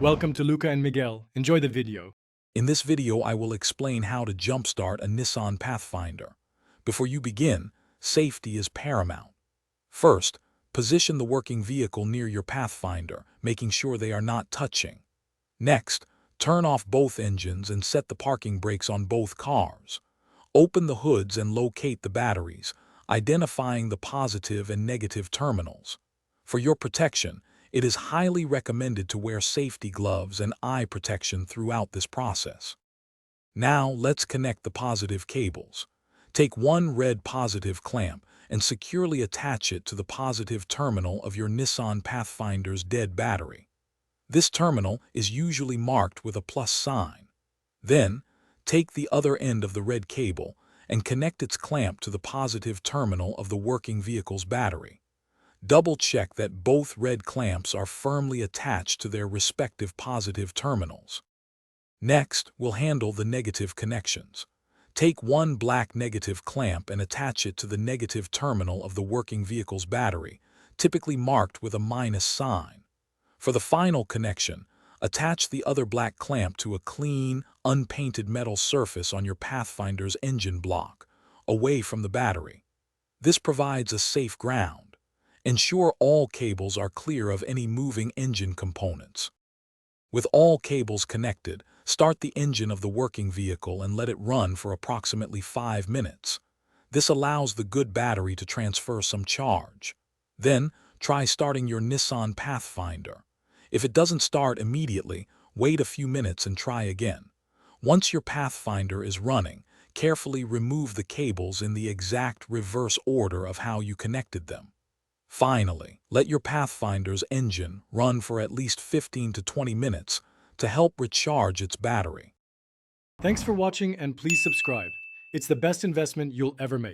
Welcome to Luca and Miguel. Enjoy the video. In this video, I will explain how to jumpstart a Nissan Pathfinder. Before you begin, safety is paramount. First, position the working vehicle near your Pathfinder, making sure they are not touching. Next, turn off both engines and set the parking brakes on both cars. Open the hoods and locate the batteries, identifying the positive and negative terminals. For your protection, it is highly recommended to wear safety gloves and eye protection throughout this process. Now, let's connect the positive cables. Take one red positive clamp and securely attach it to the positive terminal of your Nissan Pathfinder's dead battery. This terminal is usually marked with a plus sign. Then, take the other end of the red cable and connect its clamp to the positive terminal of the working vehicle's battery. Double-check that both red clamps are firmly attached to their respective positive terminals. Next, we'll handle the negative connections. Take one black negative clamp and attach it to the negative terminal of the working vehicle's battery, typically marked with a minus sign. For the final connection, attach the other black clamp to a clean, unpainted metal surface on your Pathfinder's engine block, away from the battery. This provides a safe ground. Ensure all cables are clear of any moving engine components. With all cables connected, start the engine of the working vehicle and let it run for approximately 5 minutes. This allows the good battery to transfer some charge. Then, try starting your Nissan Pathfinder. If it doesn't start immediately, wait a few minutes and try again. Once your Pathfinder is running, carefully remove the cables in the exact reverse order of how you connected them. Finally, let your Pathfinder's engine run for at least 15 to 20 minutes to help recharge its battery. Thanks for watching and please subscribe. It's the best investment you'll ever make.